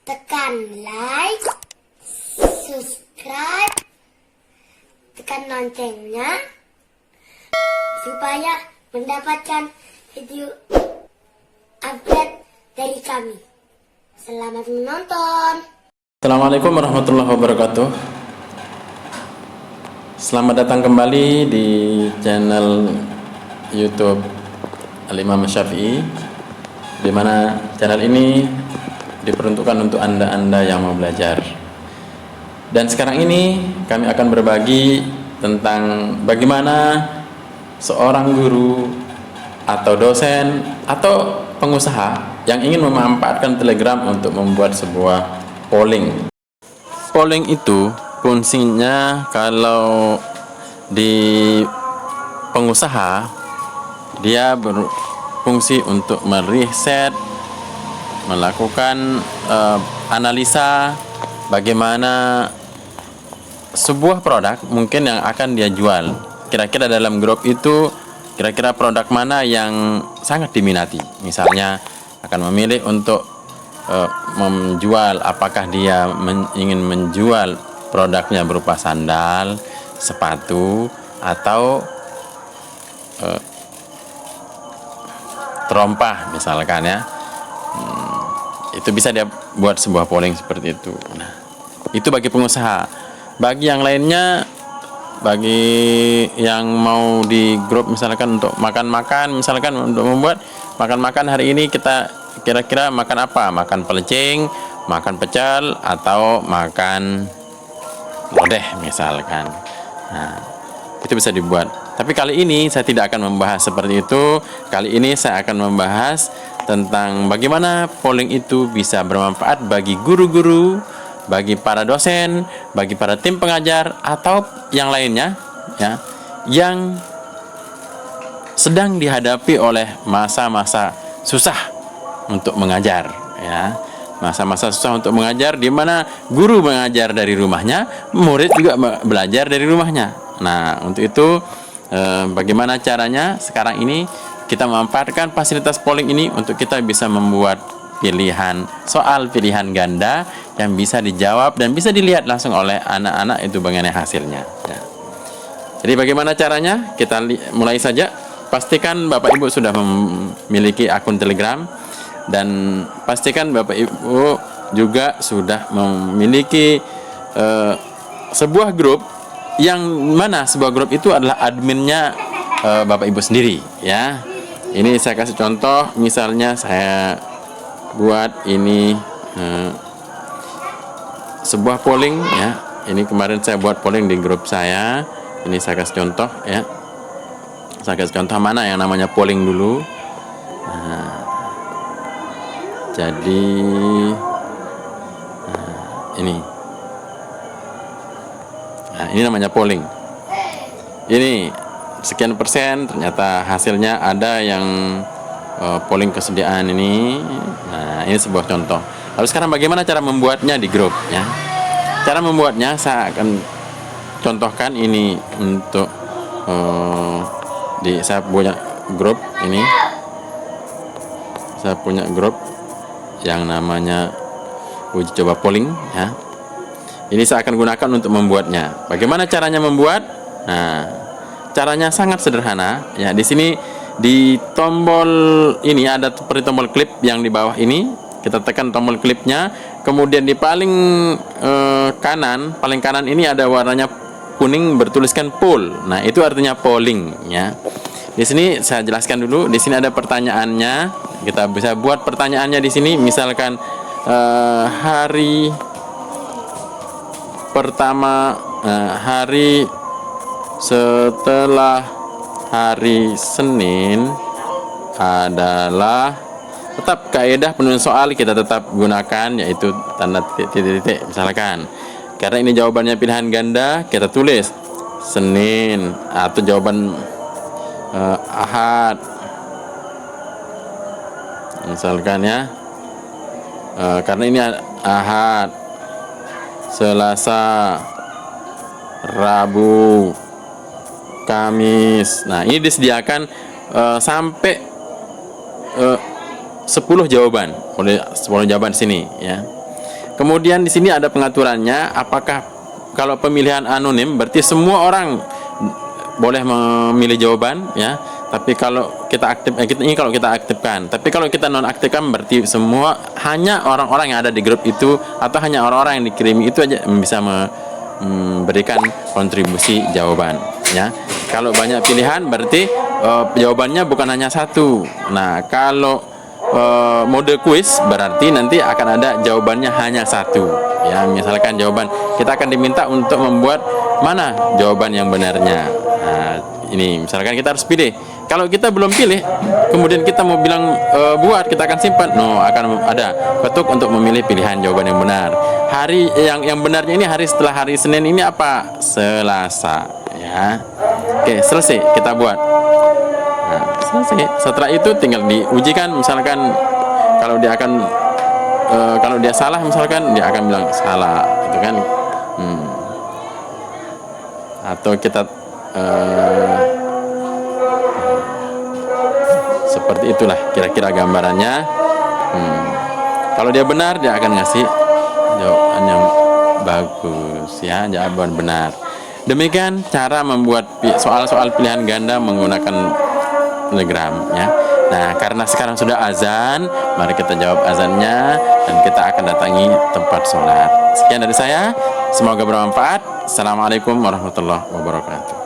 tekan like, subscribe, tekan loncengnya supaya mendapatkan video update dari kami. Selamat menonton. Assalamualaikum warahmatullahi wabarakatuh. Selamat datang kembali di channel YouTube Al-Imam Syafi'i, di mana channel ini diperuntukkan untuk anda-anda yang mau belajar. Dan sekarang ini kami akan berbagi tentang bagaimana seorang guru atau dosen atau pengusaha yang ingin memanfaatkan Telegram untuk membuat sebuah polling. Polling itu fungsinya kalau di pengusaha dia berfungsi untuk meriset, melakukan analisa bagaimana sebuah produk mungkin yang akan dia jual. Kira-kira dalam grup itu kira-kira produk mana yang sangat diminati. Misalnya akan memilih untuk menjual, apakah dia ingin menjual produknya berupa sandal, sepatu, atau terompah misalkan ya. Itu bisa dia buat sebuah polling seperti itu. Nah, itu bagi pengusaha. Bagi yang lainnya, bagi yang mau di grup misalkan untuk makan-makan, misalkan untuk membuat makan-makan hari ini kita kira-kira makan apa? Makan pelecing, makan pecel, atau makan lodeh misalkan. Nah, itu bisa dibuat. Tapi kali ini saya tidak akan membahas seperti itu. Kali ini saya akan membahas tentang bagaimana polling itu bisa bermanfaat bagi guru-guru, bagi para dosen, bagi para tim pengajar, atau yang lainnya ya, yang sedang dihadapi oleh masa-masa susah untuk mengajar ya. Masa-masa susah untuk mengajar, di mana guru mengajar dari rumahnya, murid juga belajar dari rumahnya. Nah, untuk itu bagaimana caranya sekarang ini kita memanfaatkan fasilitas polling ini untuk kita bisa membuat pilihan soal pilihan ganda yang bisa dijawab dan bisa dilihat langsung oleh anak-anak itu bagaimana hasilnya ya. Jadi bagaimana caranya? Kita mulai saja. Pastikan Bapak Ibu sudah memiliki akun Telegram, dan pastikan Bapak Ibu juga sudah memiliki sebuah grup, yang mana sebuah grup itu adalah adminnya Bapak Ibu sendiri ya. Ini saya kasih contoh, misalnya saya buat ini sebuah polling ya. Ini kemarin saya buat polling di grup saya. Ini saya kasih contoh ya. Saya kasih contoh mana yang namanya polling dulu. Nah, jadi ini. Nah, ini namanya polling. Ini sekian persen, ternyata hasilnya ada yang polling kesediaan ini. Nah, ini sebuah contoh. Lalu sekarang bagaimana cara membuatnya di grup ya? Cara membuatnya saya akan contohkan ini untuk saya punya grup ini. Saya punya grup yang namanya uji coba polling ya. Ini saya akan gunakan untuk membuatnya. Bagaimana caranya membuat? Nah, caranya sangat sederhana ya. Di sini di tombol ini ada seperti tombol klip yang di bawah ini. Kita tekan tombol klipnya, kemudian di paling kanan ini ada warnanya kuning bertuliskan poll. Nah, itu artinya polling ya. Di sini saya jelaskan dulu. Di sini ada pertanyaannya. Kita bisa buat pertanyaannya di sini. Misalkan hari pertama, hari setelah hari Senin adalah, tetap kaidah penulisan soal kita tetap gunakan, yaitu tanda titik-titik misalkan. Karena ini jawabannya pilihan ganda, kita tulis Senin, atau jawaban Ahad misalkan ya. Karena ini Ahad, Selasa, Rabu, Kamis. Nah, ini disediakan sampai 10 jawaban, oleh 10 jawaban sini ya. Kemudian di sini ada pengaturannya, apakah kalau pemilihan anonim berarti semua orang boleh memilih jawaban ya. Tapi kalau kita ini kalau kita aktifkan. Tapi kalau kita nonaktifkan berarti semua hanya orang-orang yang ada di grup itu atau hanya orang-orang yang dikirimi itu aja bisa memberikan kontribusi jawaban ya. Kalau banyak pilihan berarti jawabannya bukan hanya satu. Nah, kalau mode kuis berarti nanti akan ada jawabannya hanya satu ya. Misalkan jawaban kita akan diminta untuk membuat mana jawaban yang benarnya. Nah, ini misalkan kita harus pilih. Kalau kita belum pilih, kemudian kita mau bilang buat, kita akan simpan. No, akan ada ketuk untuk memilih pilihan jawaban yang benar. Hari yang benarnya ini hari setelah hari Senin ini apa? Selasa ya. Oke, selesai kita buat. Nah, selesai. Setelah itu tinggal diujikan, misalkan kalau dia akan kalau dia salah misalkan dia akan bilang salah gitu kan. Atau kita seperti itulah kira-kira gambarannya. Kalau dia benar dia akan ngasih jawaban yang bagus ya, jawaban benar. Demikian cara membuat soal-soal pilihan ganda menggunakan Telegram ya. Nah, karena sekarang sudah azan, mari kita jawab azannya dan kita akan datangi tempat sholat. Sekian dari saya, semoga bermanfaat. Assalamualaikum warahmatullahi wabarakatuh.